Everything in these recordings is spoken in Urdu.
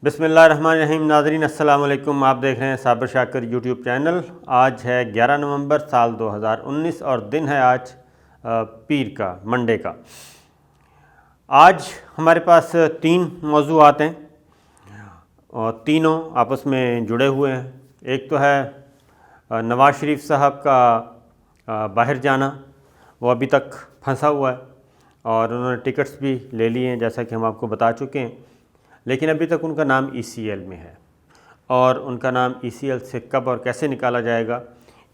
بسم اللہ الرحمن الرحیم۔ ناظرین السلام علیکم، آپ دیکھ رہے ہیں صابر شاکر یوٹیوب چینل۔ آج ہے 11 نومبر سال 2019 اور دن ہے آج پیر کا، منڈے کا۔ آج ہمارے پاس 3 موضوعات ہیں اور تینوں آپس میں جڑے ہوئے ہیں۔ ایک تو ہے نواز شریف صاحب کا باہر جانا، وہ ابھی تک پھنسا ہوا ہے اور انہوں نے ٹکٹس بھی لے لیے ہیں جیسا کہ ہم آپ کو بتا چکے ہیں، لیکن ابھی تک ان کا نام ECL میں ہے اور ان کا نام ECL سے کب اور کیسے نکالا جائے گا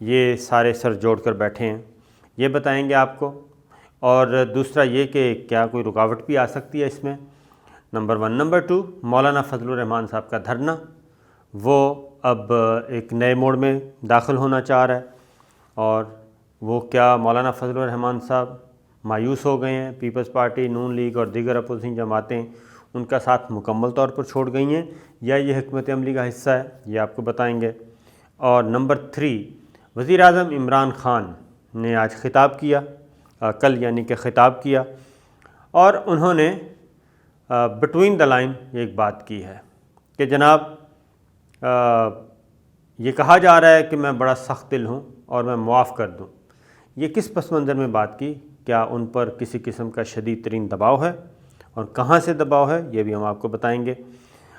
یہ سارے سر جوڑ کر بیٹھے ہیں، یہ بتائیں گے آپ کو۔ اور دوسرا یہ کہ کیا کوئی رکاوٹ بھی آ سکتی ہے اس میں، نمبر 1۔ نمبر 2، مولانا فضل الرحمان صاحب کا دھرنا، وہ اب ایک نئے موڑ میں داخل ہونا چاہ رہا ہے، اور وہ کیا مولانا فضل الرحمان صاحب مایوس ہو گئے ہیں، پیپلز پارٹی، نون لیگ اور دیگر اپوزیشن جماعتیں ان کا ساتھ مکمل طور پر چھوڑ گئی ہیں، یا یہ حکمت عملی کا حصہ ہے، یہ آپ کو بتائیں گے۔ اور نمبر 3، وزیر اعظم عمران خان نے آج خطاب کیا، کل یعنی کہ خطاب کیا، اور انہوں نے بٹوین دا لائن ایک بات کی ہے کہ جناب یہ کہا جا رہا ہے کہ میں بڑا سخت دل ہوں اور میں معاف کر دوں۔ یہ کس پس منظر میں بات کی؟ کیا ان پر کسی قسم کا شدید ترین دباؤ ہے، اور کہاں سے دباؤ ہے یہ بھی ہم آپ کو بتائیں گے۔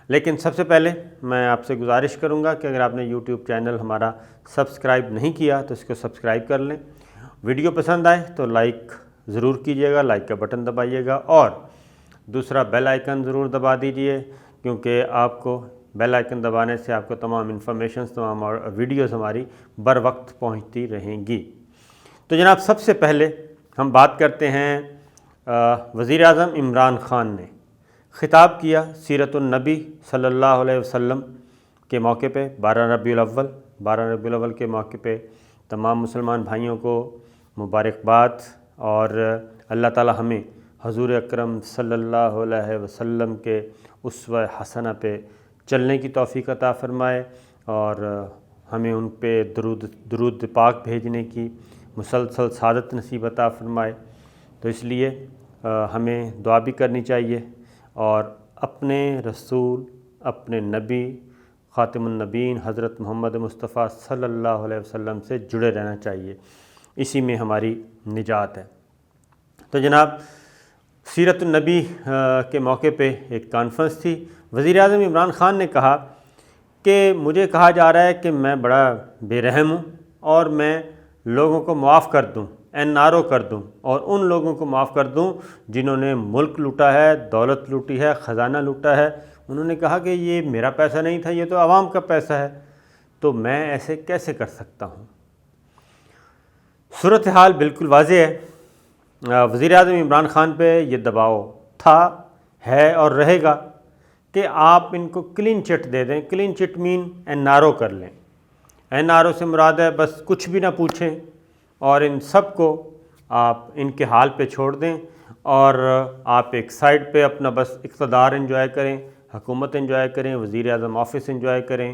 لیکن سب سے پہلے میں آپ سے گزارش کروں گا کہ اگر آپ نے یوٹیوب چینل ہمارا سبسکرائب نہیں کیا تو اس کو سبسکرائب کر لیں۔ ویڈیو پسند آئے تو لائک ضرور کیجیے گا، لائک کا بٹن دبائیے گا، اور دوسرا بیل آئیکن ضرور دبا دیجیے، کیونکہ آپ کو بیل آئیکن دبانے سے آپ کو تمام انفارمیشنز، تمام ویڈیوز ہماری بر وقت پہنچتی رہیں گی۔ تو جناب سب سے پہلے ہم بات کرتے ہیں وزیر اعظم عمران خان نے خطاب کیا سیرت النبی صلی اللہ علیہ وسلم کے موقع پہ، 12 ربیع الاول کے موقع پہ تمام مسلمان بھائیوں کو مبارکباد، اور اللہ تعالی ہمیں حضور اکرم صلی اللہ علیہ وسلم کے اسوہ حسنہ پہ چلنے کی توفیق عطا فرمائے، اور ہمیں ان پہ درود پاک بھیجنے کی مسلسل سعادت نصیب عطا فرمائے۔ تو اس لیے ہمیں دعا بھی کرنی چاہیے، اور اپنے رسول، اپنے نبی خاتم النبیین حضرت محمد مصطفیٰ صلی اللہ علیہ وسلم سے جڑے رہنا چاہیے، اسی میں ہماری نجات ہے۔ تو جناب سیرت النبی کے موقع پہ ایک کانفرنس تھی۔ وزیر اعظم عمران خان نے کہا کہ مجھے کہا جا رہا ہے کہ میں بڑا بے رحم ہوں اور میں لوگوں کو معاف کر دوں، NRO کر دوں، اور ان لوگوں کو معاف کر دوں جنہوں نے ملک لوٹا ہے، دولت لوٹی ہے، خزانہ لوٹا ہے۔ انہوں نے کہا کہ یہ میرا پیسہ نہیں تھا، یہ تو عوام کا پیسہ ہے، تو میں ایسے کیسے کر سکتا ہوں؟ صورتحال بالکل واضح ہے۔ وزیر اعظم عمران خان پہ یہ دباؤ تھا، ہے اور رہے گا کہ آپ ان کو کلین چٹ دے دیں۔ کلین چٹ مین NRO کر لیں۔ NRO سے مراد ہے بس کچھ بھی نہ پوچھیں، اور ان سب کو آپ ان کے حال پہ چھوڑ دیں، اور آپ ایک سائڈ پہ اپنا بس اقتدار انجوائے کریں، حکومت انجوائے کریں، وزیر اعظم آفس انجوائے کریں،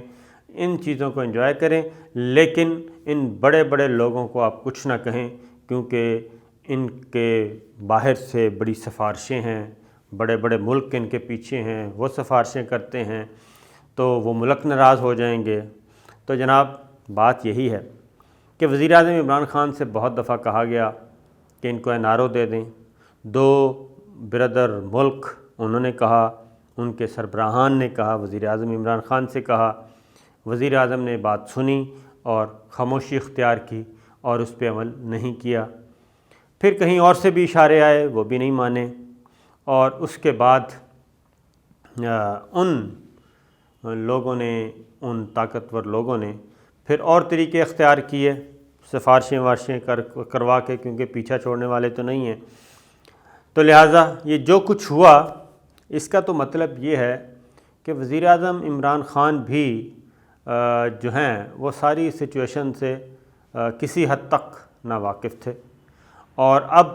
ان چیزوں کو انجوائے کریں، لیکن ان بڑے بڑے لوگوں کو آپ کچھ نہ کہیں، کیونکہ ان کے باہر سے بڑی سفارشیں ہیں، بڑے بڑے ملک ان کے پیچھے ہیں، وہ سفارشیں کرتے ہیں، تو وہ ملک ناراض ہو جائیں گے۔ تو جناب بات یہی ہے کہ وزیر اعظم عمران خان سے بہت دفعہ کہا گیا کہ ان کو NRO دے دیں۔ 2 برادر ملک انہوں نے کہا، ان کے سربراہان نے کہا، وزیر اعظم عمران خان سے کہا، وزیر اعظم نے بات سنی اور خاموشی اختیار کی اور اس پہ عمل نہیں کیا۔ پھر کہیں اور سے بھی اشارے آئے، وہ بھی نہیں مانے، اور اس کے بعد ان لوگوں نے، ان طاقتور لوگوں نے پھر اور طریقے اختیار کیے، سفارشیں کروا کے، کیونکہ پیچھا چھوڑنے والے تو نہیں ہیں۔ تو لہٰذا یہ جو کچھ ہوا، اس کا تو مطلب یہ ہے کہ وزیر اعظم عمران خان بھی جو ہیں وہ ساری سچویشن سے کسی حد تک ناواقف تھے، اور اب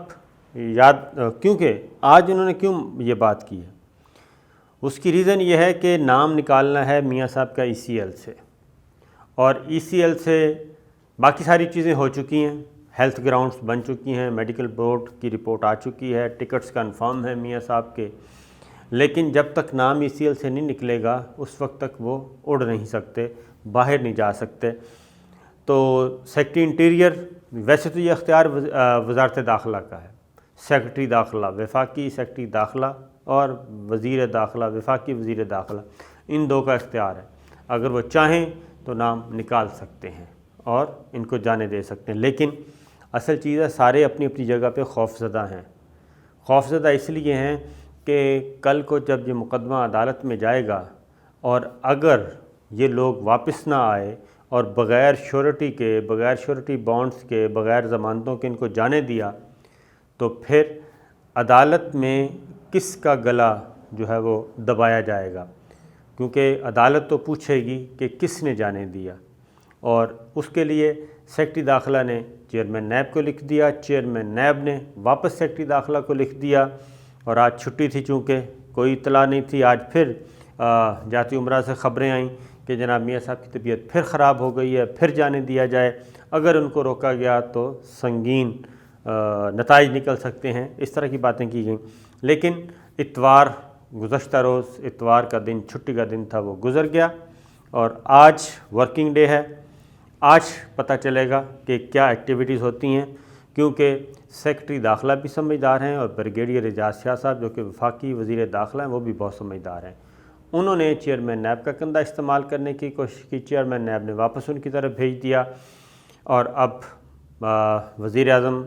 کیونکہ آج انہوں نے کیوں یہ بات کی ہے، اس کی ریزن یہ ہے کہ نام نکالنا ہے میاں صاحب کا ECL سے، اور ECL سے باقی ساری چیزیں ہو چکی ہیں، ہیلتھ گراؤنڈز بن چکی ہیں، میڈیکل بورڈ کی رپورٹ آ چکی ہے، ٹکٹس کنفرم ہیں میاں صاحب کے، لیکن جب تک نام ECL سے نہیں نکلے گا اس وقت تک وہ اڑ نہیں سکتے، باہر نہیں جا سکتے۔ تو سیکٹری انٹیریئر ویسے تو یہ اختیار وزارت داخلہ کا ہے، سیکرٹری داخلہ، وفاقی سیکرٹری داخلہ اور وزیر داخلہ، وفاقی وزیر داخلہ، ان دو کا اختیار ہے۔ اگر وہ چاہیں تو نام نکال سکتے ہیں اور ان کو جانے دے سکتے ہیں، لیکن اصل چیز ہے سارے اپنی اپنی جگہ پہ خوف زدہ ہیں۔ خوف زدہ اس لیے ہیں کہ کل کو جب یہ مقدمہ عدالت میں جائے گا اور اگر یہ لوگ واپس نہ آئے اور بغیر شیورٹی کے، بغیر شیورٹی بانڈز کے، بغیر ضمانتوں کے ان کو جانے دیا تو پھر عدالت میں کس کا گلا جو ہے وہ دبایا جائے گا، کیونکہ عدالت تو پوچھے گی کہ کس نے جانے دیا۔ اور اس کے لیے سیکرٹری داخلہ نے چیئرمین نیب کو لکھ دیا، چیئرمین نیب نے واپس سیکرٹری داخلہ کو لکھ دیا، اور آج چھٹی تھی چونکہ کوئی اطلاع نہیں تھی، آج پھر جاتی عمرہ سے خبریں آئیں کہ جناب میاں صاحب کی طبیعت پھر خراب ہو گئی ہے، پھر جانے دیا جائے، اگر ان کو روکا گیا تو سنگین نتائج نکل سکتے ہیں، اس طرح کی باتیں کی گئیں۔ لیکن اتوار، گزشتہ روز اتوار کا دن چھٹی کا دن تھا، وہ گزر گیا اور آج ورکنگ ڈے ہے۔ آج پتہ چلے گا کہ کیا ایکٹیویٹیز ہوتی ہیں، کیونکہ سیکرٹری داخلہ بھی سمجھدار ہیں اور بریگیڈیئر اعجاز شاہ صاحب جو کہ وفاقی وزیر داخلہ ہیں وہ بھی بہت سمجھدار ہیں۔ انہوں نے چیئرمین نیب کا کندھا استعمال کرنے کی کوشش کی، چیئرمین نیب نے واپس ان کی طرف بھیج دیا، اور اب وزیر اعظم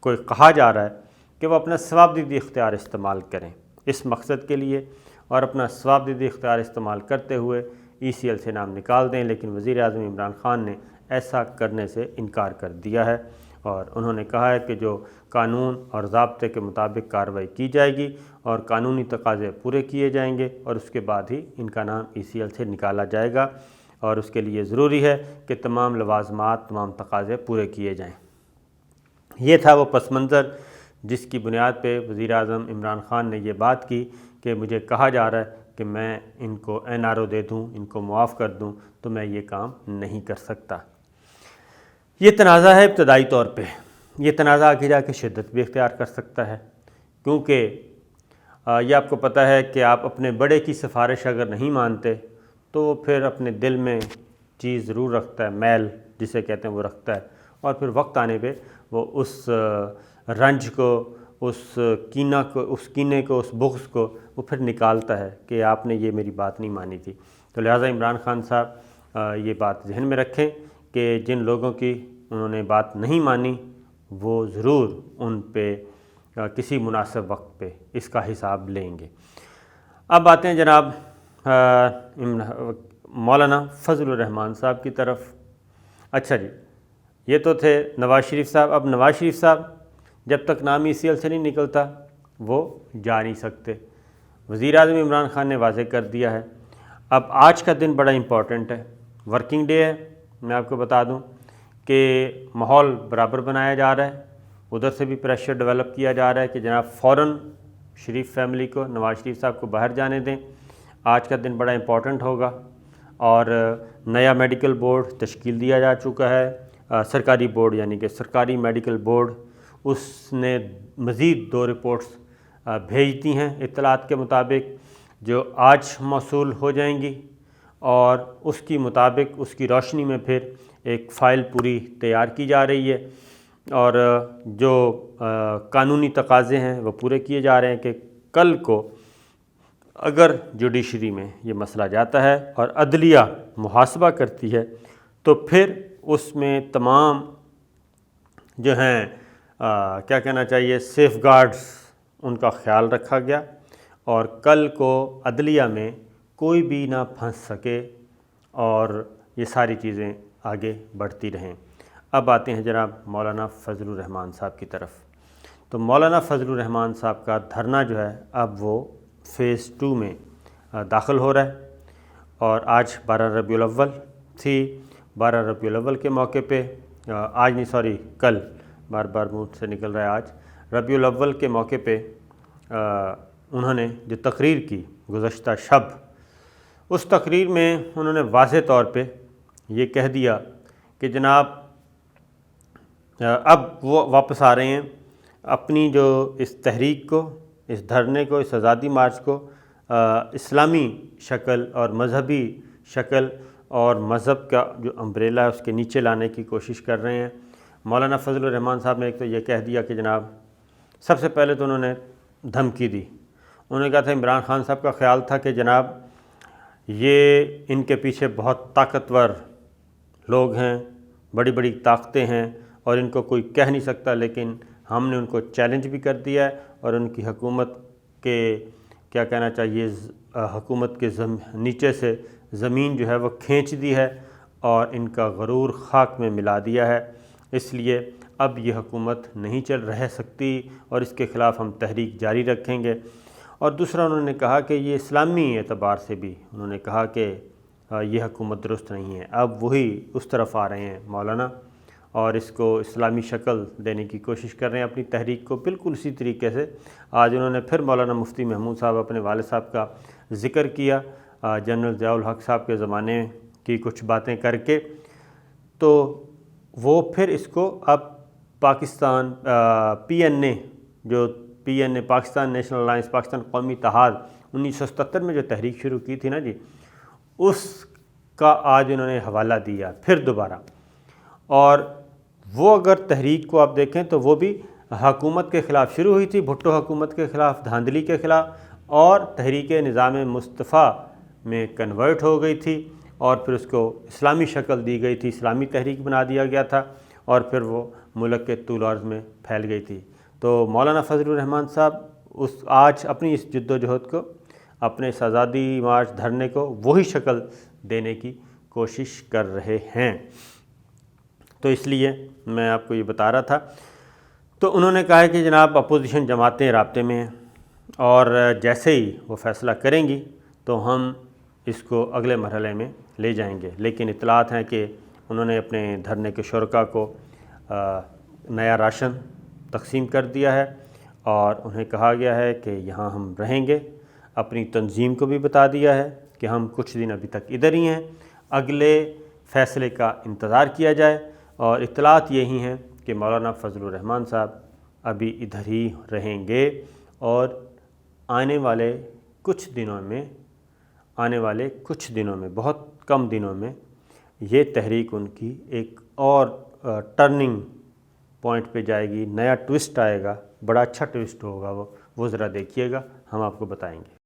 کو کہا جا رہا ہے کہ وہ اپنا ثوابدیدی اختیار استعمال کریں اس مقصد کے لیے، اور اپنا ثوابدیدی اختیار استعمال کرتے ہوئے ECL سے نام نکال دیں، لیکن وزیر اعظم عمران خان نے ایسا کرنے سے انکار کر دیا ہے، اور انہوں نے کہا ہے کہ جو قانون اور ضابطے کے مطابق کارروائی کی جائے گی اور قانونی تقاضے پورے کیے جائیں گے، اور اس کے بعد ہی ان کا نام ECL سے نکالا جائے گا، اور اس کے لیے ضروری ہے کہ تمام لوازمات، تمام تقاضے پورے کیے جائیں۔ یہ تھا وہ پس منظر جس کی بنیاد پہ وزیر اعظم عمران خان نے یہ بات کی کہ مجھے کہا جا رہا ہے کہ میں ان کو NRO دے دوں، ان کو معاف کر دوں، تو میں یہ کام نہیں کر سکتا۔ یہ تنازع ہے ابتدائی طور پہ، یہ تنازع آگے جا کے شدت بھی اختیار کر سکتا ہے، کیونکہ یہ آپ کو پتہ ہے کہ آپ اپنے بڑے کی سفارش اگر نہیں مانتے تو وہ پھر اپنے دل میں چیز ضرور رکھتا ہے، میل جسے کہتے ہیں وہ رکھتا ہے، اور پھر وقت آنے پہ وہ اس رنج کو، اس کینے کو، اس بغض کو وہ پھر نکالتا ہے کہ آپ نے یہ میری بات نہیں مانی تھی۔ تو لہٰذا عمران خان صاحب یہ بات ذہن میں رکھیں کہ جن لوگوں کی انہوں نے بات نہیں مانی وہ ضرور ان پہ کسی مناسب وقت پہ اس کا حساب لیں گے۔ اب آتے ہیں جناب مولانا فضل الرحمان صاحب کی طرف۔ اچھا جی، یہ تو تھے نواز شریف صاحب۔ اب نواز شریف صاحب جب تک نام ECL سے نہیں نکلتا وہ جا نہیں سکتے۔ وزیر اعظم عمران خان نے واضح کر دیا ہے۔ اب آج کا دن بڑا امپورٹنٹ ہے، ورکنگ ڈے ہے۔ میں آپ کو بتا دوں کہ ماحول برابر بنایا جا رہا ہے، ادھر سے بھی پریشر ڈیولپ کیا جا رہا ہے کہ جناب فوراً شریف فیملی کو، نواز شریف صاحب کو باہر جانے دیں۔ آج کا دن بڑا امپورٹنٹ ہوگا، اور نیا میڈیکل بورڈ تشکیل دیا جا چکا ہے، سرکاری بورڈ یعنی کہ سرکاری میڈیکل بورڈ، اس نے مزید 2 رپورٹس بھیج دی ہیں اطلاعات کے مطابق، جو آج موصول ہو جائیں گی، اور اس کی مطابق اس کی روشنی میں پھر ایک فائل پوری تیار کی جا رہی ہے، اور جو قانونی تقاضے ہیں وہ پورے کیے جا رہے ہیں کہ کل کو اگر جوڈیشری میں یہ مسئلہ جاتا ہے اور عدلیہ محاسبہ کرتی ہے تو پھر اس میں تمام جو ہیں کیا کہنا چاہیے سیف گارڈز ان کا خیال رکھا گیا، اور کل کو عدلیہ میں کوئی بھی نہ پھنس سکے اور یہ ساری چیزیں آگے بڑھتی رہیں۔ اب آتے ہیں جناب مولانا فضل الرحمان صاحب کی طرف۔ تو مولانا فضل الرحمان صاحب کا دھرنا جو ہے اب وہ فیز 2 میں داخل ہو رہا ہے، اور آج 12 ربیع الاول تھی۔ 12 ربیع الاول کے موقع پہ کل بار بار منہ سے نکل رہا ہے آج ربیع الاول کے موقع پہ انہوں نے جو تقریر کی گزشتہ شب، اس تقریر میں انہوں نے واضح طور پہ یہ کہہ دیا کہ جناب اب وہ واپس آ رہے ہیں، اپنی جو اس تحریک کو، اس دھرنے کو، اس آزادی مارچ کو اسلامی شکل اور مذہبی شکل اور مذہب کا جو امبریلا ہے اس کے نیچے لانے کی کوشش کر رہے ہیں۔ مولانا فضل الرحمان صاحب نے ایک تو یہ کہہ دیا کہ جناب سب سے پہلے تو انہوں نے دھمکی دی، انہوں نے کہا تھا عمران خان صاحب کا خیال تھا کہ جناب یہ ان کے پیچھے بہت طاقتور لوگ ہیں، بڑی بڑی طاقتیں ہیں اور ان کو کوئی کہہ نہیں سکتا، لیکن ہم نے ان کو چیلنج بھی کر دیا ہے اور ان کی حکومت کے کیا کہنا چاہیے حکومت کے نیچے سے زمین جو ہے وہ کھینچ دی ہے اور ان کا غرور خاک میں ملا دیا ہے، اس لیے اب یہ حکومت نہیں رہ سکتی اور اس کے خلاف ہم تحریک جاری رکھیں گے۔ اور دوسرا انہوں نے کہا کہ یہ اسلامی اعتبار سے بھی انہوں نے کہا کہ یہ حکومت درست نہیں ہے، اب وہی اس طرف آ رہے ہیں مولانا اور اس کو اسلامی شکل دینے کی کوشش کر رہے ہیں اپنی تحریک کو، بالکل اسی طریقے سے آج انہوں نے پھر مولانا مفتی محمود صاحب اپنے والد صاحب کا ذکر کیا، جنرل ضیاء الحق صاحب کے زمانے کی کچھ باتیں کر کے، تو وہ پھر اس کو اب پاکستان PNA جو PNA Pakistan national alliance Pakistan قومی اتحاد 1977 میں جو تحریک شروع کی تھی نا جی، اس کا آج انہوں نے حوالہ دیا پھر دوبارہ، اور وہ اگر تحریک کو آپ دیکھیں تو وہ بھی حکومت کے خلاف شروع ہوئی تھی، بھٹو حکومت کے خلاف، دھاندلی کے خلاف، اور تحریک نظام مصطفیٰ میں کنورٹ ہو گئی تھی اور پھر اس کو اسلامی شکل دی گئی تھی، اسلامی تحریک بنا دیا گیا تھا اور پھر وہ ملک کے طول عرض میں پھیل گئی تھی۔ تو مولانا فضل الرحمان صاحب آج اپنی اس جد و جہد کو، اپنے اس آزادی مارچ دھرنے کو وہی شکل دینے کی کوشش کر رہے ہیں، تو اس لیے میں آپ کو یہ بتا رہا تھا۔ تو انہوں نے کہا ہے کہ جناب اپوزیشن جماعتیں رابطے میں ہیں اور جیسے ہی وہ فیصلہ کریں گی تو ہم اس کو اگلے مرحلے میں لے جائیں گے، لیکن اطلاعات ہیں کہ انہوں نے اپنے دھرنے کے شرکاء کو نیا راشن تقسیم کر دیا ہے اور انہیں کہا گیا ہے کہ یہاں ہم رہیں گے، اپنی تنظیم کو بھی بتا دیا ہے کہ ہم کچھ دن ابھی تک ادھر ہی ہیں، اگلے فیصلے کا انتظار کیا جائے، اور اطلاعات یہی ہیں کہ مولانا فضل الرحمان صاحب ابھی ادھر ہی رہیں گے اور آنے والے کچھ دنوں میں بہت کم دنوں میں یہ تحریک ان کی ایک اور ٹرننگ پوائنٹ پہ جائے گی، نیا ٹوسٹ آئے گا، بڑا اچھا ٹوسٹ ہوگا وہ ذرا دیکھیے گا، ہم آپ کو بتائیں گے۔